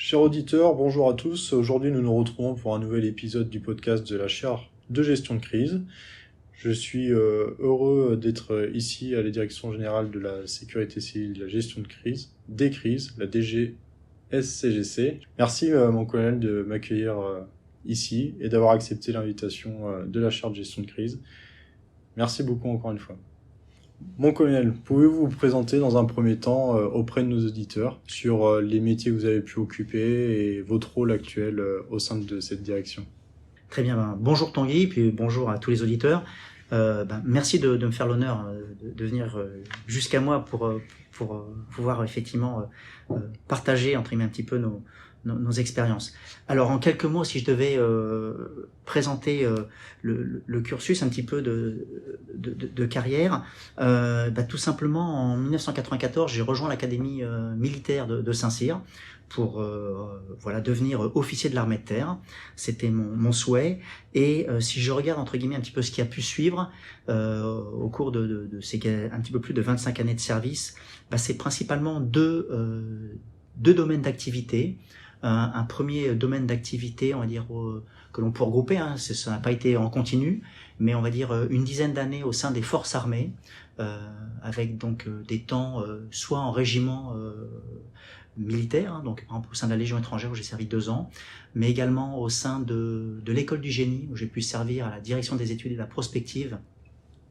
Chers auditeurs, bonjour à tous. Aujourd'hui, nous nous retrouvons pour un nouvel épisode du podcast de la chaire de gestion de crise. Je suis heureux d'être ici à la Direction Générale de la Sécurité Civile, de la Gestion de crise, des crises, la DGSCGC. Merci mon colonel de m'accueillir ici et d'avoir accepté l'invitation de la chaire de gestion de crise. Merci beaucoup encore une fois. Mon colonel, pouvez-vous vous présenter dans un premier temps auprès de nos auditeurs sur les métiers que vous avez pu occuper et votre rôle actuel au sein de cette direction? Très bien, bonjour Tanguy, puis bonjour à tous les auditeurs. Merci de me faire l'honneur de venir jusqu'à moi pour pouvoir effectivement partager entre guillemets un petit peu nos expériences. Alors en quelques mots, si je devais présenter le cursus un petit peu de carrière, tout simplement en 1994, j'ai rejoint l'académie militaire de Saint-Cyr pour devenir officier de l'armée de terre. C'était mon souhait. Et si je regarde entre guillemets un petit peu ce qui a pu suivre au cours de ces un petit peu plus de 25 années de service, c'est principalement deux domaines d'activité. Un premier domaine d'activité, on va dire, que l'on peut regrouper, ça n'a pas été en continu, mais on va dire une dizaine d'années au sein des forces armées, avec donc des temps soit en régiment militaire, donc par exemple au sein de la Légion étrangère où j'ai servi 2 ans, mais également au sein de l'école du génie où j'ai pu servir à la direction des études et de la prospective,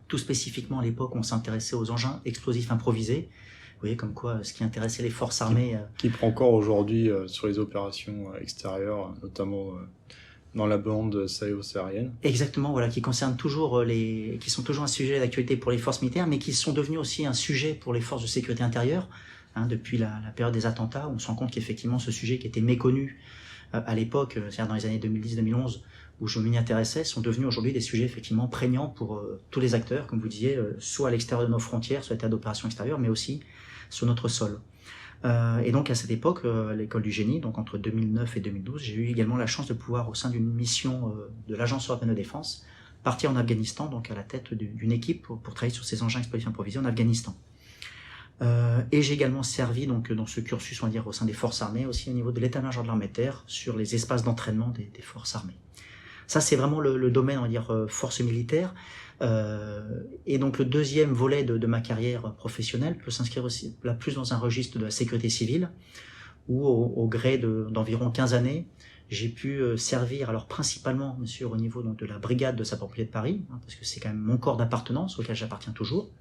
tout spécifiquement à l'époque où on s'intéressait aux engins explosifs improvisés. Vous voyez comme quoi ce qui intéressait les forces armées... Qui prend encore aujourd'hui sur les opérations extérieures, notamment dans la bande sahélo-saharienne. Exactement, voilà, qui concerne toujours qui sont toujours un sujet d'actualité pour les forces militaires, mais qui sont devenus aussi un sujet pour les forces de sécurité intérieure, depuis la période des attentats. On se rend compte qu'effectivement ce sujet qui était méconnu à l'époque, c'est-à-dire dans les années 2010-2011, où je m'y intéressais, sont devenus aujourd'hui des sujets effectivement prégnants pour tous les acteurs, comme vous disiez, soit à l'extérieur de nos frontières, soit à l'état d'opération extérieure, mais aussi sur notre sol. Et donc à cette époque, à l'école du génie, donc entre 2009 et 2012, j'ai eu également la chance de pouvoir, au sein d'une mission de l'Agence européenne de défense, partir en Afghanistan, donc à la tête d'une équipe pour travailler sur ces engins explosifs improvisés en Afghanistan. Et j'ai également servi donc dans ce cursus, on va dire, au sein des forces armées, aussi au niveau de l'état-major de l'armée de terre, sur les espaces d'entraînement des forces armées. Ça, c'est vraiment le domaine, on va dire, force militaire. Et donc le deuxième volet de ma carrière professionnelle peut s'inscrire aussi là plus dans un registre de la sécurité civile, où au gré d'environ 15 années, j'ai pu servir, alors principalement, bien sûr, au niveau donc, de la brigade de sapeurs-pompiers de Paris, parce que c'est quand même mon corps d'appartenance auquel j'appartiens toujours,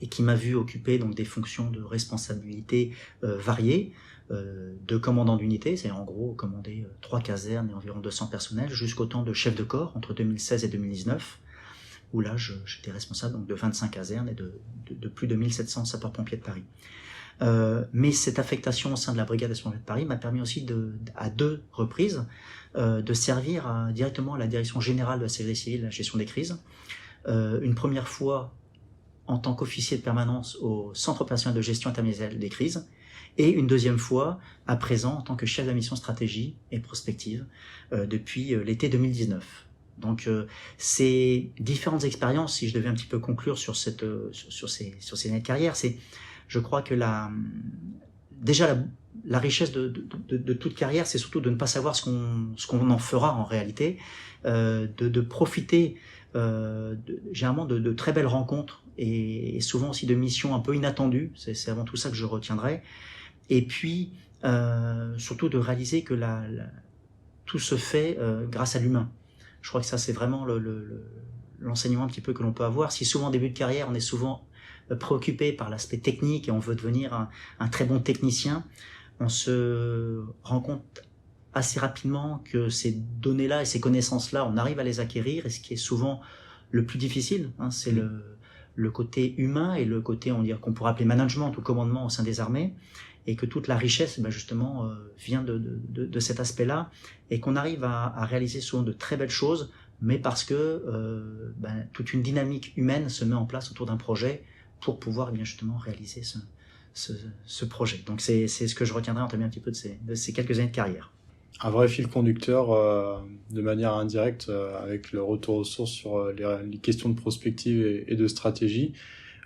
et qui m'a vu occuper donc des fonctions de responsabilité variées, de commandant d'unité, c'est-à-dire en gros commander 3 casernes et environ 200 personnels, jusqu'au temps de chef de corps entre 2016 et 2019, où là j'étais responsable donc de 25 casernes et de plus de 1700 sapeurs-pompiers de Paris. Mais cette affectation au sein de la brigade des sapeurs-pompiers de Paris m'a permis aussi à 2 reprises de servir directement à la direction générale de la sécurité civile, la gestion des crises. Une première fois en tant qu'officier de permanence au Centre opérationnel de gestion interministérielle des crises, et une deuxième fois, à présent, en tant que chef de la mission stratégie et prospective, depuis l'été 2019. Donc, ces différentes expériences, si je devais un petit peu conclure sur ces années de carrière, je crois que déjà la richesse de toute carrière, c'est surtout de ne pas savoir ce qu'on en fera en réalité, de profiter généralement de très belles rencontres et souvent aussi de missions un peu inattendues. C'est avant tout ça que je retiendrai. Et puis, surtout de réaliser que tout se fait grâce à l'humain. Je crois que ça, c'est vraiment l'enseignement un petit peu que l'on peut avoir. Si souvent, au début de carrière, on est souvent préoccupé par l'aspect technique et on veut devenir un très bon technicien, on se rend compte assez rapidement que ces données-là et ces connaissances-là, on arrive à les acquérir, et ce qui est souvent le plus difficile, c'est le côté humain et le côté, qu'on pourrait appeler management ou commandement au sein des armées, et que toute la richesse, justement, vient de cet aspect-là, et qu'on arrive à réaliser souvent de très belles choses, mais parce que toute une dynamique humaine se met en place autour d'un projet pour pouvoir bien justement réaliser ce projet. Donc c'est ce que je retiendrai en termes un petit peu de ces quelques années de carrière. Un vrai fil conducteur de manière indirecte avec le retour aux sources sur les questions de prospective et de stratégie.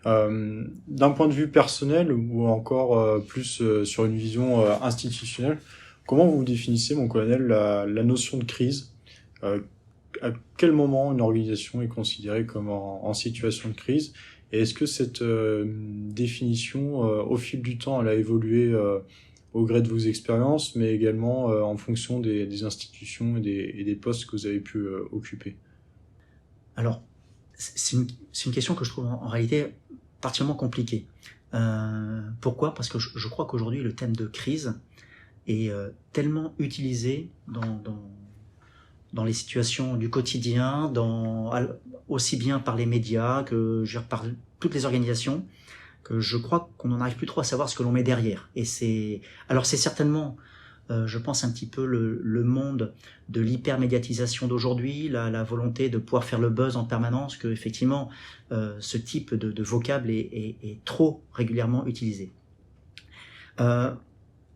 D'un point de vue personnel ou encore plus sur une vision institutionnelle, Comment vous définissez, mon colonel, la notion de crise? À quel moment une organisation est considérée comme en situation de crise? Et est-ce que cette définition, au fil du temps, elle a évolué au gré de vos expériences, mais également en fonction des institutions et des postes que vous avez pu occuper? Alors, c'est une question que je trouve en réalité particulièrement compliquée. Pourquoi? Parce que je crois qu'aujourd'hui, le thème de crise est tellement utilisé dans les situations du quotidien, aussi bien par les médias que par toutes les organisations, que je crois qu'on n'en arrive plus trop à savoir ce que l'on met derrière. Et c'est certainement, je pense, un petit peu le monde de l'hypermédiatisation d'aujourd'hui, la volonté de pouvoir faire le buzz en permanence, que effectivement ce type de vocable est trop régulièrement utilisé.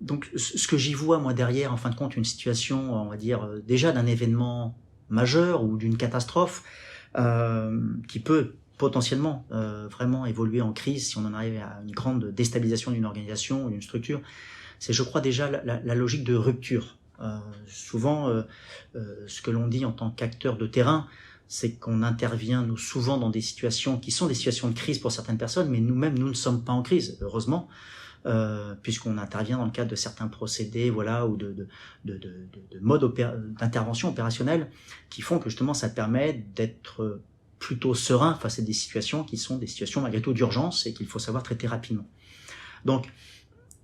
Donc, ce que j'y vois, moi, derrière, en fin de compte, une situation, on va dire, déjà d'un événement majeur ou d'une catastrophe qui peut potentiellement vraiment évoluer en crise si on en arrive à une grande déstabilisation d'une organisation ou d'une structure, c'est, je crois, déjà la logique de rupture. Souvent, ce que l'on dit en tant qu'acteur de terrain, c'est qu'on intervient, nous, souvent dans des situations qui sont des situations de crise pour certaines personnes, mais nous-mêmes, nous ne sommes pas en crise, heureusement. Puisqu'on intervient dans le cadre de certains procédés, voilà, ou de modes d'intervention opérationnelle qui font que justement ça permet d'être plutôt serein face à des situations qui sont des situations malgré tout d'urgence et qu'il faut savoir traiter rapidement. Donc,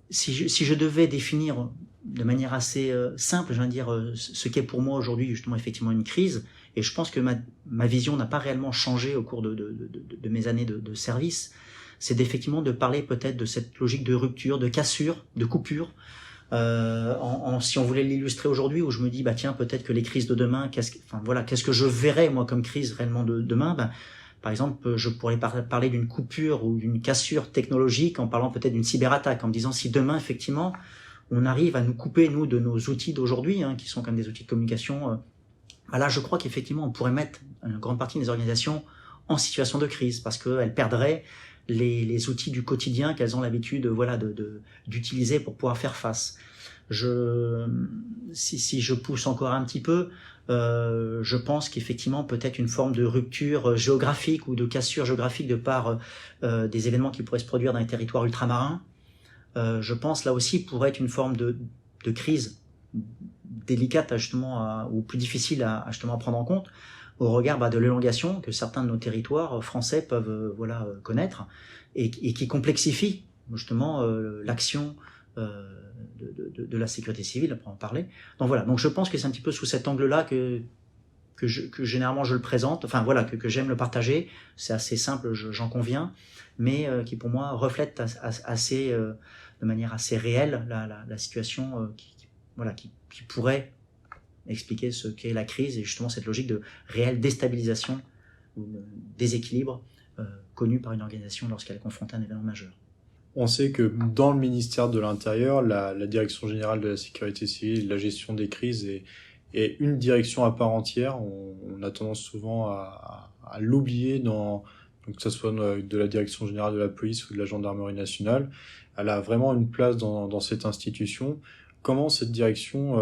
si je devais définir de manière assez simple, je viens de dire ce qu'est pour moi aujourd'hui justement effectivement une crise, et je pense que ma vision n'a pas réellement changé au cours de mes années de service, c'est effectivement de parler peut-être de cette logique de rupture, de cassure, de coupure. Si on voulait l'illustrer aujourd'hui, où je me dis, bah tiens, peut-être que les crises de demain, qu'est-ce que je verrais moi comme crise réellement de demain? Par exemple, je pourrais parler d'une coupure ou d'une cassure technologique en parlant peut-être d'une cyberattaque, en me disant si demain effectivement on arrive à nous couper nous de nos outils d'aujourd'hui, qui sont comme des outils de communication, là je crois qu'effectivement on pourrait mettre une grande partie des organisations en situation de crise parce qu'elles perdraient les outils du quotidien qu'elles ont l'habitude d'utiliser pour pouvoir faire face. Si je pousse encore un petit peu, je pense qu'effectivement peut-être une forme de rupture géographique ou de cassure géographique de par des événements qui pourraient se produire dans les territoires ultramarins. Je pense là aussi pourrait être une forme de crise délicate ou plus difficile à justement prendre en compte, au regard de l'élongation que certains de nos territoires français peuvent connaître et qui complexifie justement l'action de la sécurité civile, pour en parler. Donc voilà, donc je pense que c'est un petit peu sous cet angle-là que généralement je le présente, que j'aime le partager. C'est assez simple, j'en conviens, mais qui pour moi reflète de manière assez réelle la situation qui pourrait expliquer ce qu'est la crise et justement cette logique de réelle déstabilisation ou de déséquilibre connue par une organisation lorsqu'elle est confrontée à un événement majeur. On sait que dans le ministère de l'Intérieur, la Direction générale de la sécurité civile, la gestion des crises est une direction à part entière. On a tendance souvent à l'oublier donc que ce soit de la Direction générale de la police ou de la gendarmerie nationale. Elle a vraiment une place dans cette institution. Comment cette direction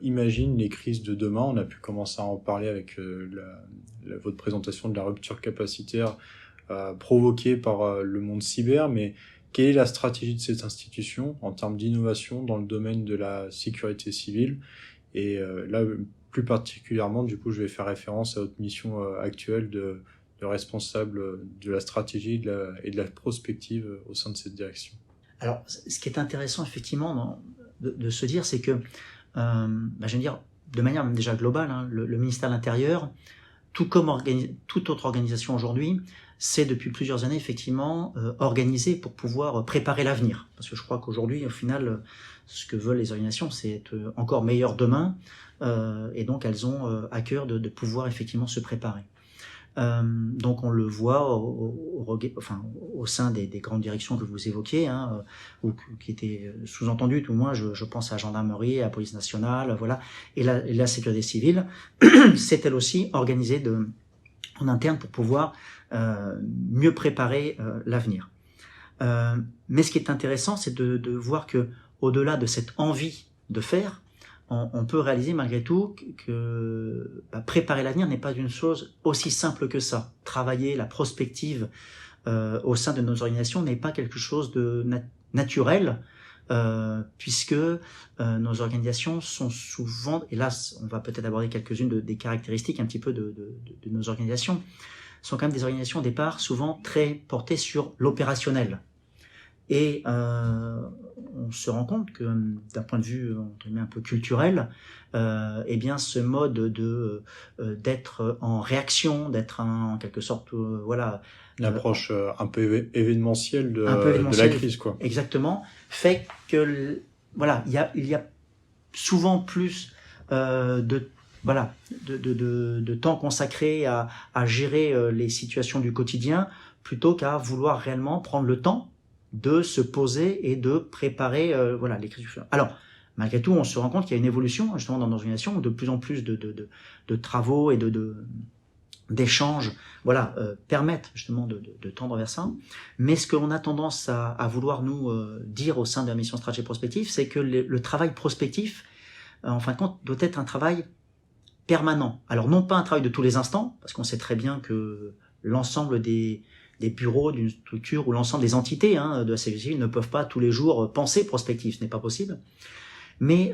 imagine les crises de demain? On a pu commencer à en parler avec votre présentation de la rupture capacitaire provoquée par le monde cyber, mais quelle est la stratégie de cette institution en termes d'innovation dans le domaine de la sécurité civile? Et là, plus particulièrement, du coup, je vais faire référence à votre mission actuelle de responsable de la stratégie et de la prospective au sein de cette direction. Alors, ce qui est intéressant, effectivement, de se dire, c'est que, je veux dire, de manière même déjà globale, le ministère de l'Intérieur, toute autre organisation aujourd'hui, c'est depuis plusieurs années, effectivement, organisé pour pouvoir préparer l'avenir. Parce que je crois qu'aujourd'hui, au final, ce que veulent les organisations, c'est être encore meilleures demain, et donc elles ont à cœur de pouvoir effectivement se préparer. Donc on le voit au sein des grandes directions que vous évoquiez, ou qui étaient sous-entendues, tout au moins je pense à la gendarmerie, à la police nationale, et la sécurité civile, c'est elle aussi organisée en interne pour pouvoir mieux préparer l'avenir. Mais ce qui est intéressant, c'est de voir que au-delà de cette envie de faire, on peut réaliser malgré tout que préparer l'avenir n'est pas une chose aussi simple que ça. Travailler la prospective au sein de nos organisations n'est pas quelque chose de naturel, puisque nos organisations sont souvent, et là on va peut-être aborder quelques-unes des caractéristiques un petit peu de nos organisations, sont quand même des organisations au départ souvent très portées sur l'opérationnel. Et on se rend compte que d'un point de vue entre guillemets un peu culturel, eh bien ce mode d'être en réaction, d'être en quelque sorte voilà, une approche un peu événementielle de la crise, quoi. Exactement, fait que voilà, il y a souvent plus de temps consacré à gérer les situations du quotidien plutôt qu'à vouloir réellement prendre le temps de se poser et de préparer les crises futures. Alors, malgré tout, on se rend compte qu'il y a une évolution justement dans nos organisations où de plus en plus de travaux et d'échanges permettent justement de tendre vers ça. Mais ce que l'on a tendance à vouloir nous dire au sein de la mission stratégie prospective, c'est que le travail prospectif, en fin de compte, doit être un travail permanent. Alors non pas un travail de tous les instants, parce qu'on sait très bien que l'ensemble des bureaux d'une structure ou l'ensemble des entités de la sécurité civile ne peuvent pas tous les jours penser prospectif, ce n'est pas possible. Mais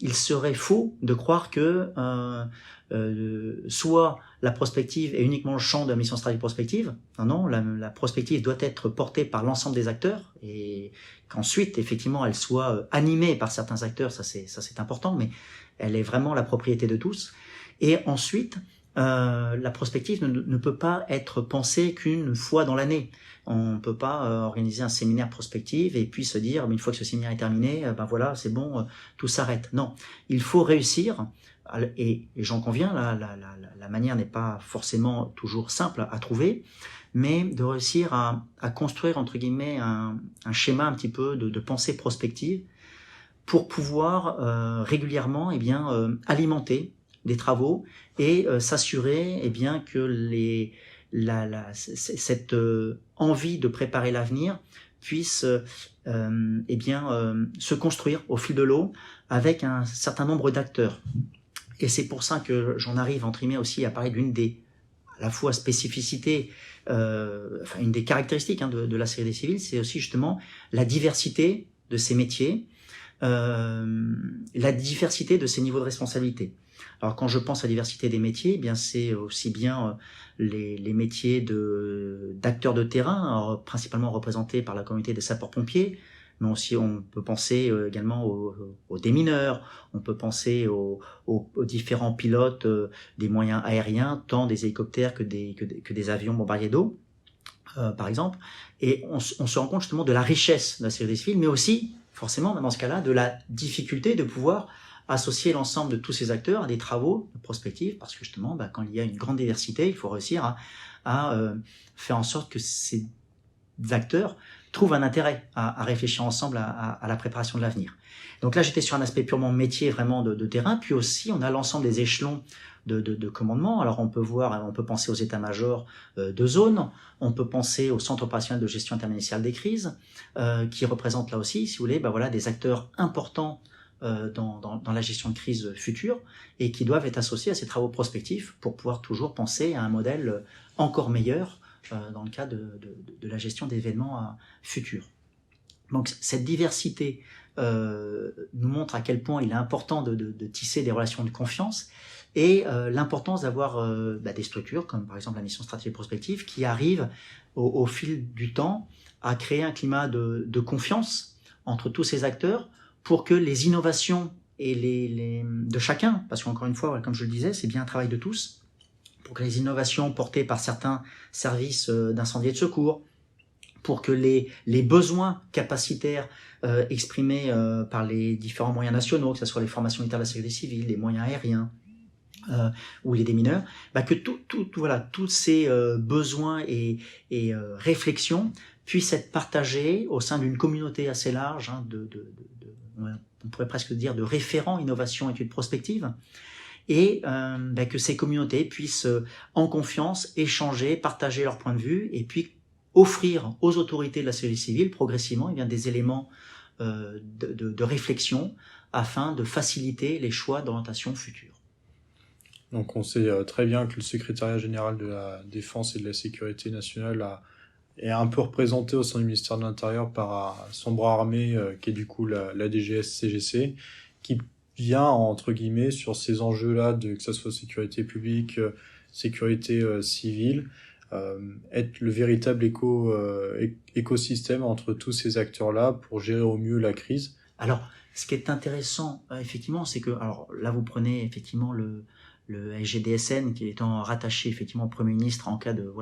il serait faux de croire que soit la prospective est uniquement le champ de la mission stratégique prospective. Non, la prospective doit être portée par l'ensemble des acteurs et qu'ensuite, effectivement, elle soit animée par certains acteurs, ça c'est important, mais elle est vraiment la propriété de tous. Et ensuite, la prospective ne peut pas être pensée qu'une fois dans l'année. On ne peut pas organiser un séminaire prospective et puis se dire, une fois que ce séminaire est terminé, voilà, c'est bon, tout s'arrête. Non, il faut réussir, et j'en conviens, la manière n'est pas forcément toujours simple à trouver, mais de réussir à construire, entre guillemets, un schéma un petit peu de pensée prospective pour pouvoir régulièrement alimenter des travaux et s'assurer que cette envie de préparer l'avenir puisse se construire au fil de l'eau avec un certain nombre d'acteurs. Et c'est pour ça que j'en arrive entre guillemets aussi à parler d'une des à la fois spécificités, une des caractéristiques de la sécurité civile, c'est aussi justement la diversité de ces métiers, la diversité de ces niveaux de responsabilité. Alors quand je pense à la diversité des métiers, c'est aussi bien les métiers d'acteurs de terrain, alors, principalement représentés par la communauté des sapeurs-pompiers, mais aussi on peut penser également aux démineurs, on peut penser aux différents pilotes des moyens aériens, tant des hélicoptères que des avions bombardiers d'eau, par exemple. Et on se rend compte justement de la richesse de la sécurité civile, mais aussi, forcément, dans ce cas-là, de la difficulté de pouvoir associer l'ensemble de tous ces acteurs à des travaux de prospective, parce que justement, quand il y a une grande diversité, il faut réussir à faire en sorte que ces acteurs trouvent un intérêt à réfléchir ensemble à la préparation de l'avenir. Donc là, j'étais sur un aspect purement métier, vraiment de terrain, puis aussi on a l'ensemble des échelons de commandement. Alors on peut penser aux états-majors de zone, on peut penser au centre opérationnel de gestion interministérielle des crises, qui représente là aussi, si vous voulez, des acteurs importants dans la gestion de crise future et qui doivent être associés à ces travaux prospectifs pour pouvoir toujours penser à un modèle encore meilleur dans le cas de la gestion d'événements futurs. Donc cette diversité nous montre à quel point il est important de tisser des relations de confiance et l'importance d'avoir des structures comme par exemple la mission stratégique prospective qui arrivent au fil du temps à créer un climat de confiance entre tous ces acteurs pour que les innovations et de chacun, parce qu'encore une fois, comme je le disais, c'est bien un travail de tous, pour que les innovations portées par certains services d'incendie et de secours, pour que les besoins capacitaires exprimés par les différents moyens nationaux, que ce soit les formations militaires de la sécurité civile, les moyens aériens ou les démineurs, que tous ces besoins et réflexions puissent être partagés au sein d'une communauté assez large on pourrait presque dire de référents innovation études prospectives, et que ces communautés puissent en confiance échanger, partager leurs points de vue, et puis offrir aux autorités de la sécurité civile progressivement des éléments de réflexion afin de faciliter les choix d'orientation future. Donc on sait très bien que le secrétariat général de la Défense et de la Sécurité nationale est un peu représenté au sein du ministère de l'Intérieur par son bras armé, qui est du coup la DGS-CGC, qui vient, entre guillemets, sur ces enjeux-là, que ce soit sécurité publique, sécurité civile, être le véritable écosystème entre tous ces acteurs-là pour gérer au mieux la crise. Alors, ce qui est intéressant, effectivement, c'est que, alors là, vous prenez effectivement le SGDSN qui étant rattaché effectivement au Premier ministre en cas de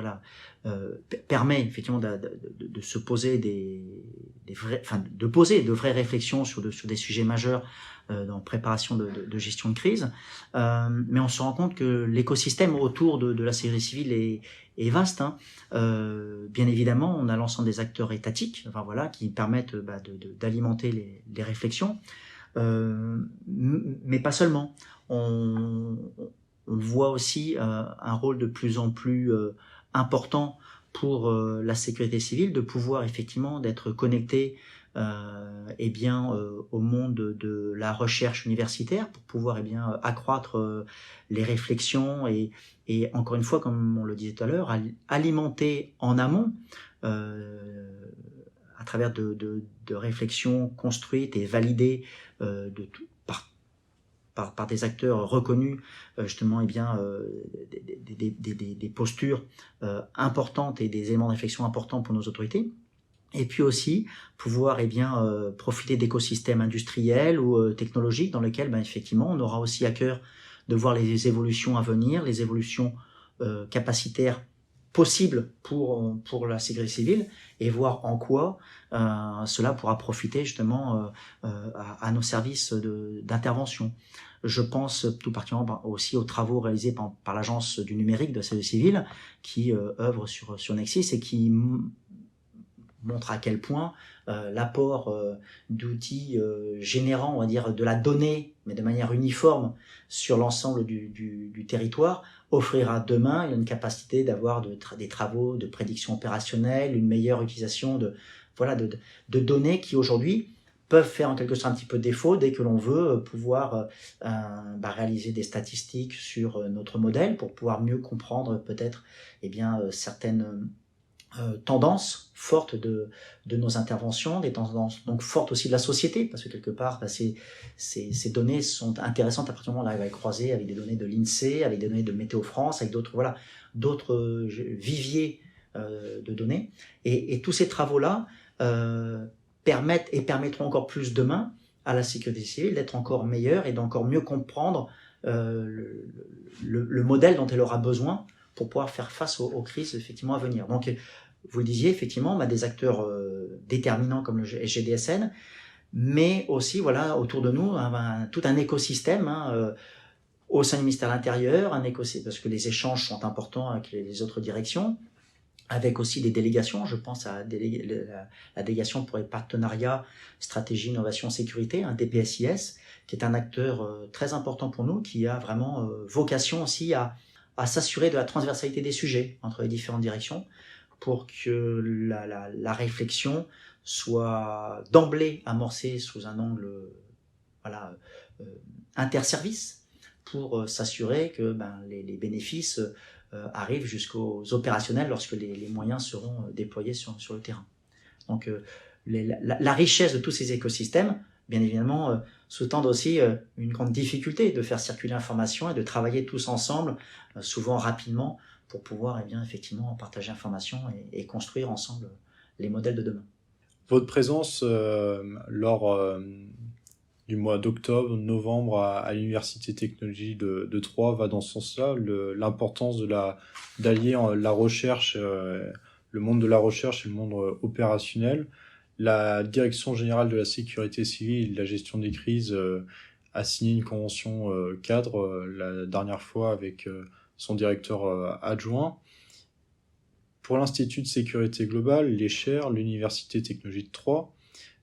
permet effectivement de se poser de poser de vraies réflexions sur des sujets majeurs dans préparation de gestion de crise, mais on se rend compte que l'écosystème autour de la sécurité civile est vaste. Bien évidemment, on a l'ensemble des acteurs étatiques, qui permettent d'alimenter les réflexions, mais pas seulement. On voit aussi un rôle de plus en plus important pour la sécurité civile, de pouvoir effectivement d'être connecté au monde de la recherche universitaire pour pouvoir accroître les réflexions et encore une fois, comme on le disait tout à l'heure, alimenter en amont à travers de réflexions construites et validées par des acteurs reconnus, justement, des postures importantes et des éléments de réflexion importants pour nos autorités. Et puis aussi pouvoir profiter d'écosystèmes industriels ou technologiques dans lesquels effectivement on aura aussi à cœur de voir les évolutions à venir, les évolutions capacitaires possibles pour la sécurité civile et voir en quoi cela pourra profiter justement à nos services d'intervention. Je pense tout particulièrement aussi aux travaux réalisés par l'Agence du numérique de la sécurité civile qui œuvre sur Nexis et qui montre à quel point l'apport d'outils générant, on va dire, de la donnée, mais de manière uniforme sur l'ensemble du territoire, offrira demain une capacité d'avoir des travaux de prédiction opérationnelle, une meilleure utilisation de données qui aujourd'hui peuvent faire en quelque sorte un petit peu défaut dès que l'on veut pouvoir réaliser des statistiques sur notre modèle pour pouvoir mieux comprendre peut-être certaines tendances fortes de nos interventions, des tendances donc fortes aussi de la société, parce que quelque part ces données sont intéressantes à partir du moment où on arrive à les croiser avec des données de l'INSEE, avec des données de Météo France, avec d'autres viviers de données, et tous ces travaux-là permettent et permettront encore plus demain à la sécurité civile d'être encore meilleure et d'encore mieux comprendre le modèle dont elle aura besoin pour pouvoir faire face aux crises effectivement à venir. Donc, vous le disiez, effectivement, des acteurs déterminants comme le SGDSN, mais aussi, autour de nous, tout un écosystème au sein du ministère de l'Intérieur, parce que les échanges sont importants avec les autres directions, avec aussi des délégations. Je pense à la délégation pour les partenariats, stratégie, innovation, sécurité, un DPSIS, qui est un acteur très important pour nous, qui a vraiment vocation aussi à s'assurer de la transversalité des sujets entre les différentes directions pour que la réflexion soit d'emblée amorcée sous un angle interservice pour s'assurer que les bénéfices arrivent jusqu'aux opérationnels lorsque les moyens seront déployés sur le terrain. Donc la richesse de tous ces écosystèmes, bien évidemment, sous-tend aussi une grande difficulté de faire circuler l'information et de travailler tous ensemble, souvent rapidement, pour pouvoir effectivement partager l'information et construire ensemble les modèles de demain. Votre présence lors du mois d'octobre, novembre à l'Université Technologie de Troyes va dans ce sens-là, l'importance d'allier la recherche, le monde de la recherche et le monde opérationnel. La Direction générale de la sécurité civile et de la gestion des crises a signé une convention cadre la dernière fois avec son directeur adjoint. Pour l'Institut de sécurité globale, l'ECHER, l'Université Technologie de Troyes,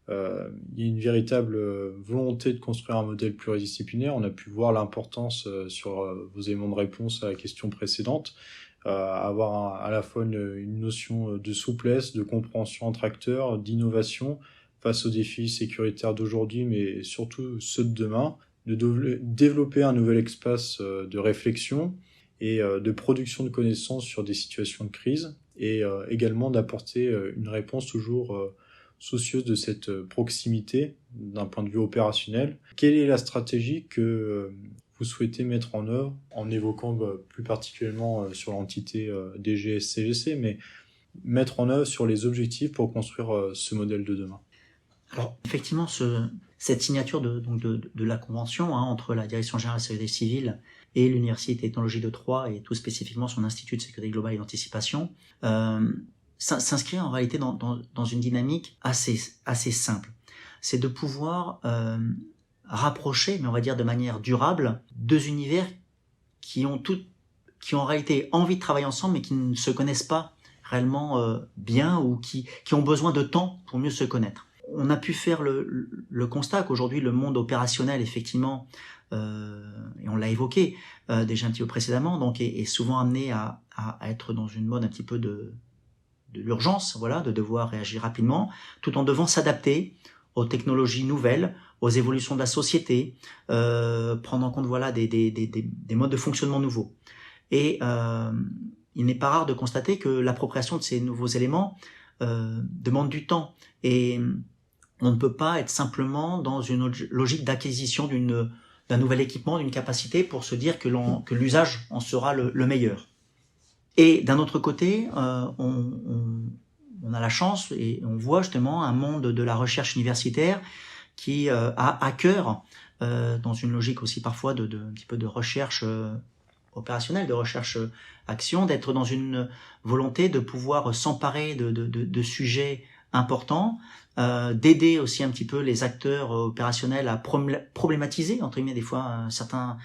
il y a une véritable volonté de construire un modèle pluridisciplinaire. On a pu voir l'importance sur vos éléments de réponse à la question précédente, avoir à la fois une notion de souplesse, de compréhension entre acteurs, d'innovation, face aux défis sécuritaires d'aujourd'hui, mais surtout ceux de demain, de développer un nouvel espace de réflexion et de production de connaissances sur des situations de crise, et également d'apporter une réponse toujours soucieuse de cette proximité d'un point de vue opérationnel. Quelle est la stratégie que vous souhaitez mettre en œuvre, en évoquant plus particulièrement sur l'entité DGS-CGC, mais mettre en œuvre sur les objectifs pour construire ce modèle de demain? Alors, effectivement, cette signature de la convention entre la Direction générale de la sécurité civile et l'Université de technologie de Troyes, et tout spécifiquement son Institut de sécurité globale et d'anticipation, s'inscrit en réalité dans une dynamique assez simple. C'est de pouvoir rapprocher, mais on va dire de manière durable, deux univers qui ont en réalité envie de travailler ensemble, mais qui ne se connaissent pas réellement bien, ou qui ont besoin de temps pour mieux se connaître. On a pu faire le constat qu'aujourd'hui le monde opérationnel, effectivement, et on l'a évoqué déjà un petit peu précédemment, donc est souvent amené à être dans une mode un petit peu de l'urgence, voilà, de devoir réagir rapidement, tout en devant s'adapter aux technologies nouvelles, aux évolutions de la société, prendre en compte voilà des modes de fonctionnement nouveaux. Et il n'est pas rare de constater que l'appropriation de ces nouveaux éléments demande du temps, et on ne peut pas être simplement dans une logique d'acquisition d'un nouvel équipement, d'une capacité, pour se dire que l'usage en sera le meilleur. Et d'un autre côté, on a la chance, et on voit justement un monde de la recherche universitaire qui a à cœur, dans une logique aussi parfois un petit peu de recherche opérationnelle, de recherche action, d'être dans une volonté de pouvoir s'emparer de sujets importants, d'aider aussi un petit peu les acteurs opérationnels à problématiser, entre guillemets, des fois certaines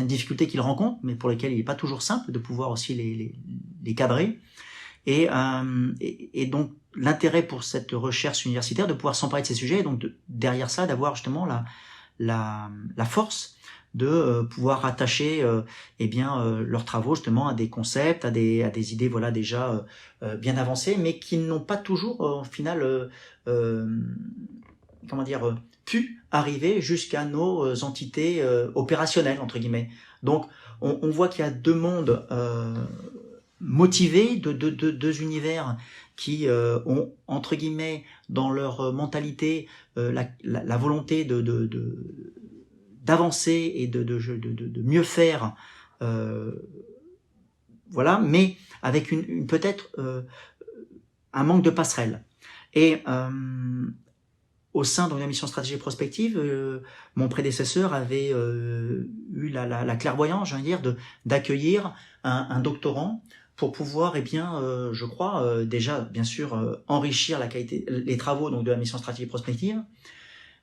difficultés qu'ils rencontrent, mais pour lesquelles il n'est pas toujours simple de pouvoir aussi les cadrer. Et donc l'intérêt pour cette recherche universitaire de pouvoir s'emparer de ces sujets, et donc derrière ça d'avoir justement la force de pouvoir rattacher leurs travaux justement à des concepts, à des idées voilà déjà bien avancées, mais qui n'ont pas toujours au final pu arriver jusqu'à nos entités opérationnelles, entre guillemets. Donc on voit qu'il y a deux mondes motivés, deux univers qui ont, entre guillemets, dans leur mentalité la volonté d'avancer et de mieux faire, voilà, mais avec peut-être un manque de passerelle. Et au sein de la mission stratégie prospective, mon prédécesseur avait eu la clairvoyance, je veux dire, d'accueillir un doctorant pour pouvoir, je crois, déjà, bien sûr, enrichir la qualité, les travaux donc de la mission stratégie prospective.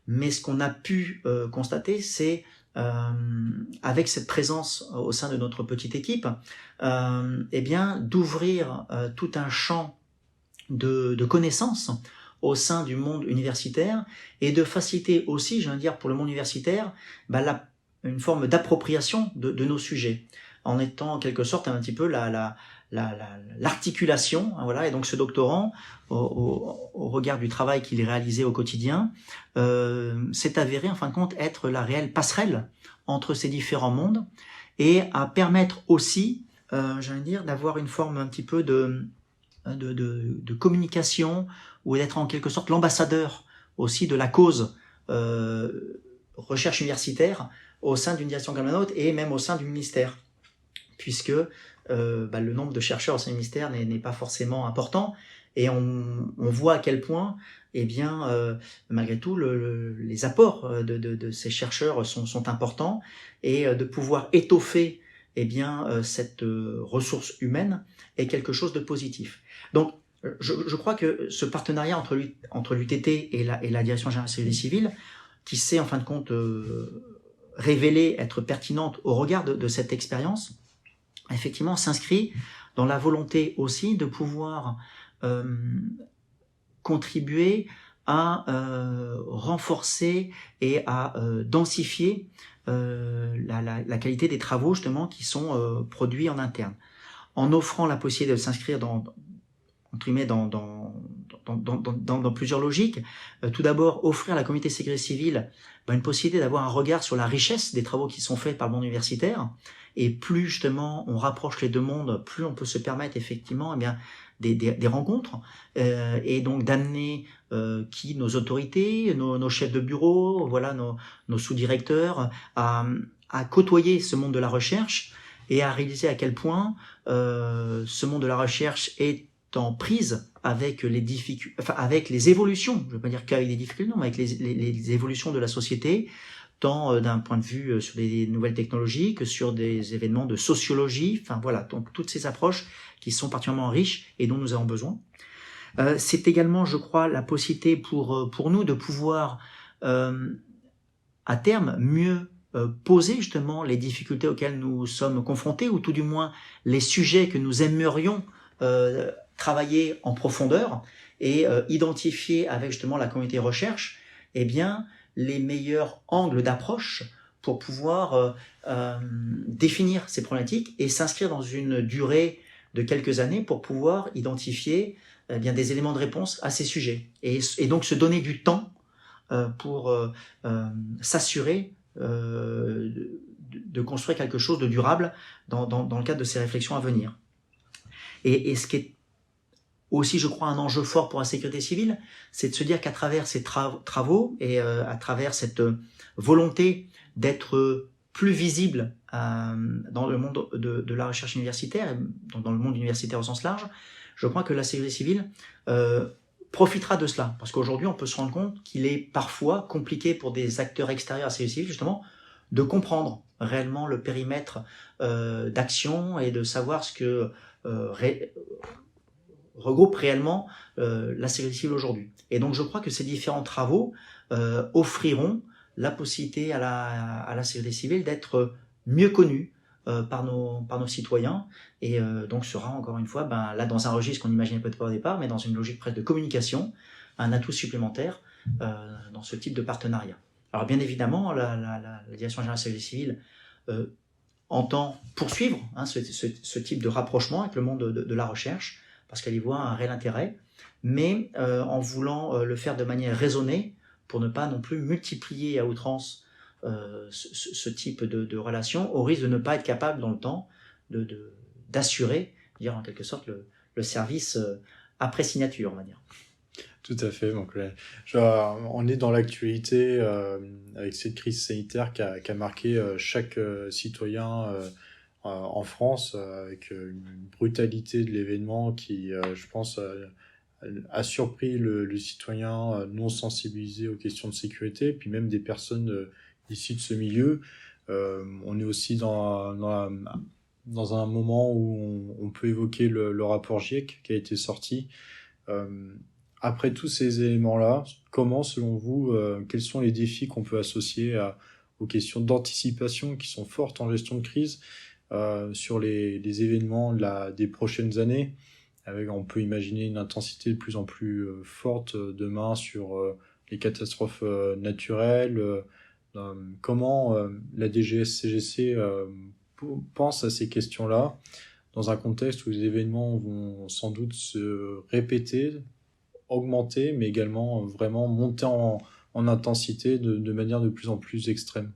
Mais ce qu'on a pu constater, c'est avec cette présence au sein de notre petite équipe, d'ouvrir tout un champ de connaissances au sein du monde universitaire, et de faciliter aussi, je veux dire, pour le monde universitaire, une forme d'appropriation de nos sujets, en étant en quelque sorte un petit peu l'articulation, voilà. Et donc ce doctorant, au regard du travail qu'il réalisait au quotidien, s'est avéré en fin de compte être la réelle passerelle entre ces différents mondes, et à permettre aussi, d'avoir une forme un petit peu de communication, ou d'être en quelque sorte l'ambassadeur aussi de la cause recherche universitaire au sein d'une direction comme la nôtre, et même au sein du ministère, puisque le nombre de chercheurs au sein du ministère n'est pas forcément important, et on voit à quel point, malgré tout, les apports de ces chercheurs sont importants, et de pouvoir étoffer cette ressource humaine est quelque chose de positif. Donc, je crois que ce partenariat entre l'UTT et la Direction générale de la sécurité civile, qui s'est en fin de compte révélée être pertinente au regard de cette expérience, effectivement s'inscrit dans la volonté aussi de pouvoir contribuer à renforcer et à densifier la qualité des travaux justement qui sont produits en interne, en offrant la possibilité de s'inscrire dans dans plusieurs logiques. Tout d'abord, offrir à la communauté de sécurité civile une possibilité d'avoir un regard sur la richesse des travaux qui sont faits par le monde universitaire. Et plus justement on rapproche les deux mondes, plus on peut se permettre effectivement des rencontres et donc d'amener nos autorités, nos chefs de bureau, voilà, nos sous-directeurs à côtoyer ce monde de la recherche et à réaliser à quel point ce monde de la recherche est en prise avec les difficultés, enfin avec les évolutions, je ne veux pas dire qu'avec des difficultés, non, mais avec les évolutions de la société, tant d'un point de vue sur des nouvelles technologies que sur des événements de sociologie, enfin voilà, donc toutes ces approches qui sont particulièrement riches et dont nous avons besoin. C'est également, je crois, la possibilité pour nous de pouvoir, à terme, mieux poser justement les difficultés auxquelles nous sommes confrontés, ou tout du moins les sujets que nous aimerions travailler en profondeur et identifier avec justement la communauté recherche, eh bien, les meilleurs angles d'approche pour pouvoir définir ces problématiques et s'inscrire dans une durée de quelques années pour pouvoir identifier bien des éléments de réponse à ces sujets et donc se donner du temps pour s'assurer de construire quelque chose de durable dans le cadre de ces réflexions à venir. Et ce qui est aussi, je crois, un enjeu fort pour la sécurité civile, c'est de se dire qu'à travers ces travaux et à travers cette volonté d'être plus visible dans le monde de la recherche universitaire, et dans le monde universitaire au sens large, je crois que la sécurité civile profitera de cela. Parce qu'aujourd'hui, on peut se rendre compte qu'il est parfois compliqué pour des acteurs extérieurs à la sécurité civile, justement, de comprendre réellement le périmètre d'action et de savoir ce que regroupe réellement la sécurité civile aujourd'hui. Et donc je crois que ces différents travaux offriront la possibilité à la sécurité civile d'être mieux connue par nos citoyens et donc sera encore une fois là dans un registre qu'on n'imaginait peut-être pas au départ, mais dans une logique presque de communication, un atout supplémentaire dans ce type de partenariat. Alors bien évidemment, la Direction générale de la sécurité civile entend poursuivre ce type de rapprochement avec le monde de la recherche, parce qu'elle y voit un réel intérêt, mais en voulant le faire de manière raisonnée, pour ne pas non plus multiplier à outrance ce type de relation, au risque de ne pas être capable dans le temps d'assurer, dire en quelque sorte, le service après signature, on va dire. Tout à fait. Donc, on est dans l'actualité avec cette crise sanitaire qui a marqué chaque citoyen en France, avec une brutalité de l'événement qui, je pense, a surpris le citoyen non sensibilisé aux questions de sécurité, puis même des personnes issues de ce milieu. On est aussi dans un moment où on peut évoquer le rapport GIEC qui a été sorti. Après tous ces éléments-là, comment, selon vous, quels sont les défis qu'on peut associer aux questions d'anticipation qui sont fortes en gestion de crise sur les événements des prochaines années, on peut imaginer une intensité de plus en plus forte demain sur les catastrophes naturelles. Comment la DGS-CGC pense à ces questions-là dans un contexte où les événements vont sans doute se répéter, augmenter, mais également vraiment monter en intensité de manière de plus en plus extrême?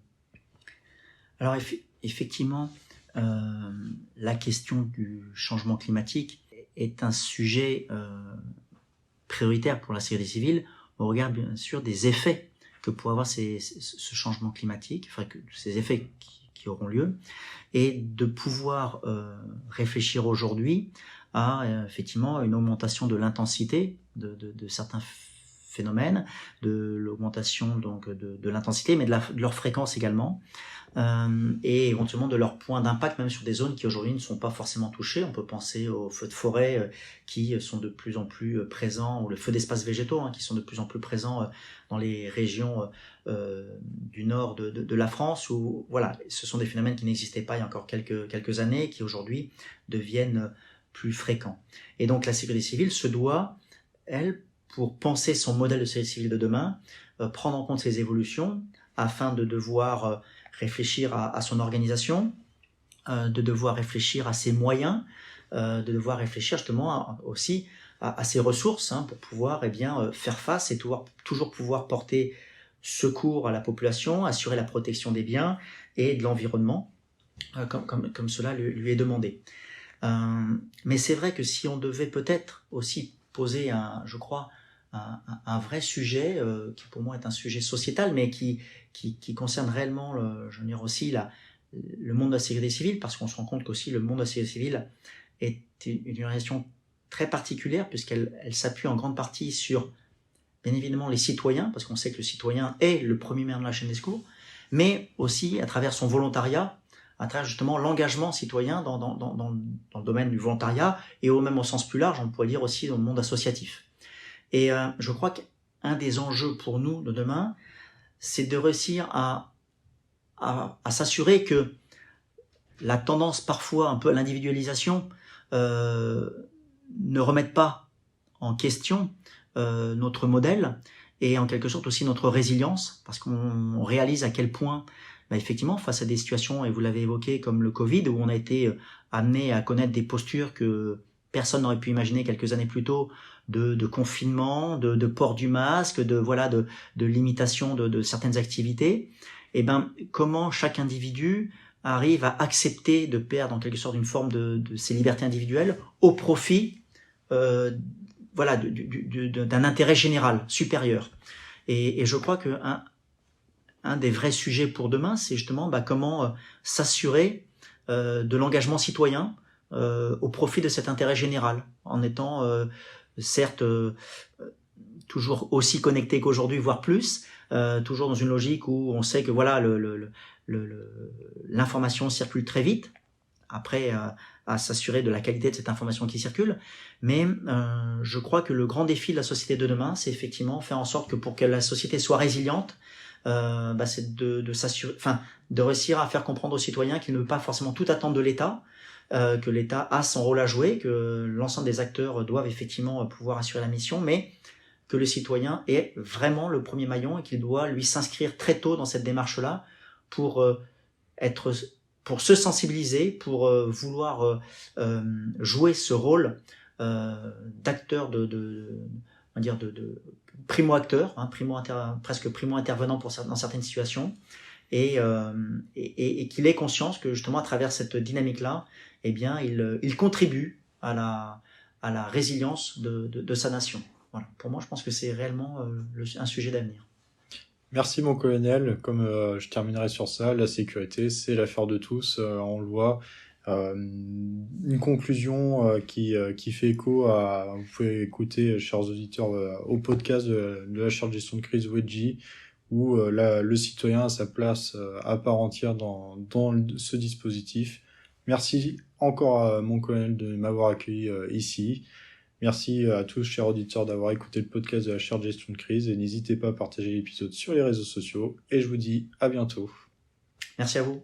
Alors effectivement, la question du changement climatique est un sujet prioritaire pour la sécurité civile au regard bien sûr des effets que pourrait avoir ce changement climatique, enfin ces effets qui auront lieu, et de pouvoir réfléchir aujourd'hui à effectivement une augmentation de l'intensité de certains phénomènes, de l'augmentation donc de l'intensité, mais de leur fréquence également, et éventuellement de leur point d'impact même sur des zones qui aujourd'hui ne sont pas forcément touchées. On peut penser aux feux de forêt qui sont de plus en plus présents, ou les feux d'espaces végétaux qui sont de plus en plus présents dans les régions du nord de la France, où voilà, ce sont des phénomènes qui n'existaient pas il y a encore quelques années, qui aujourd'hui deviennent plus fréquents. Et donc la sécurité civile se doit, elle, pour penser son modèle de sécurité civile de demain, prendre en compte ces évolutions afin de devoir réfléchir à son organisation, de devoir réfléchir à ses moyens, de devoir réfléchir justement aussi à ces ressources pour pouvoir faire face et toujours pouvoir porter secours à la population, assurer la protection des biens et de l'environnement, comme cela lui est demandé. Mais c'est vrai que si on devait peut-être aussi poser je crois, un vrai sujet, qui pour moi est un sujet sociétal, mais qui concerne réellement, je veux dire aussi, le monde de la sécurité civile, parce qu'on se rend compte qu'aussi le monde de la sécurité civile est une relation très particulière, puisqu'elle s'appuie en grande partie sur, bien évidemment, les citoyens, parce qu'on sait que le citoyen est le premier maillon de la chaîne des secours, mais aussi à travers son volontariat, à travers justement l'engagement citoyen dans le domaine du volontariat, et même au sens plus large, on pourrait dire aussi dans le monde associatif. Et je crois qu'un des enjeux pour nous de demain, c'est de réussir à s'assurer que la tendance parfois un peu à l'individualisation ne remette pas en question notre modèle et en quelque sorte aussi notre résilience, parce qu'on réalise à quel point effectivement face à des situations, et vous l'avez évoqué, comme le Covid, où on a été amené à connaître des postures que personne n'aurait pu imaginer quelques années plus tôt, de confinement, de port du masque, de limitation de certaines activités, et comment chaque individu arrive à accepter de perdre en quelque sorte une forme de ses libertés individuelles au profit d'un intérêt général supérieur. Et je crois que un des vrais sujets pour demain, c'est justement comment s'assurer de l'engagement citoyen au profit de cet intérêt général, en étant certes toujours aussi connecté qu'aujourd'hui, voire plus, toujours dans une logique où on sait que l'information circule très vite, après à s'assurer de la qualité de cette information qui circule, mais je crois que le grand défi de la société de demain, c'est effectivement faire en sorte que pour que la société soit résiliente, c'est de s'assurer, de réussir à faire comprendre aux citoyens qu'ils ne peuvent pas forcément tout attendre de l'État, que l'État a son rôle à jouer, que l'ensemble des acteurs doivent effectivement pouvoir assurer la mission, mais que le citoyen est vraiment le premier maillon et qu'il doit lui s'inscrire très tôt dans cette démarche-là pour se sensibiliser, pour vouloir jouer ce rôle d'acteur, on va dire de primo-acteur, presque primo-intervenant dans certaines situations, et qu'il ait conscience que justement à travers cette dynamique-là, il contribue à la résilience de sa nation. Voilà. Pour moi, je pense que c'est réellement un sujet d'avenir. Merci mon colonel, comme je terminerai sur ça, la sécurité c'est l'affaire de tous, on le voit. Une conclusion qui fait écho vous pouvez écouter, chers auditeurs, au podcast de la chaire de gestion de crise Wedgie, où le citoyen a sa place à part entière dans ce dispositif. Merci encore à mon colonel de m'avoir accueilli ici. Merci à tous, chers auditeurs, d'avoir écouté le podcast de la chaire de gestion de crise, et n'hésitez pas à partager l'épisode sur les réseaux sociaux, et je vous dis à bientôt. Merci à vous.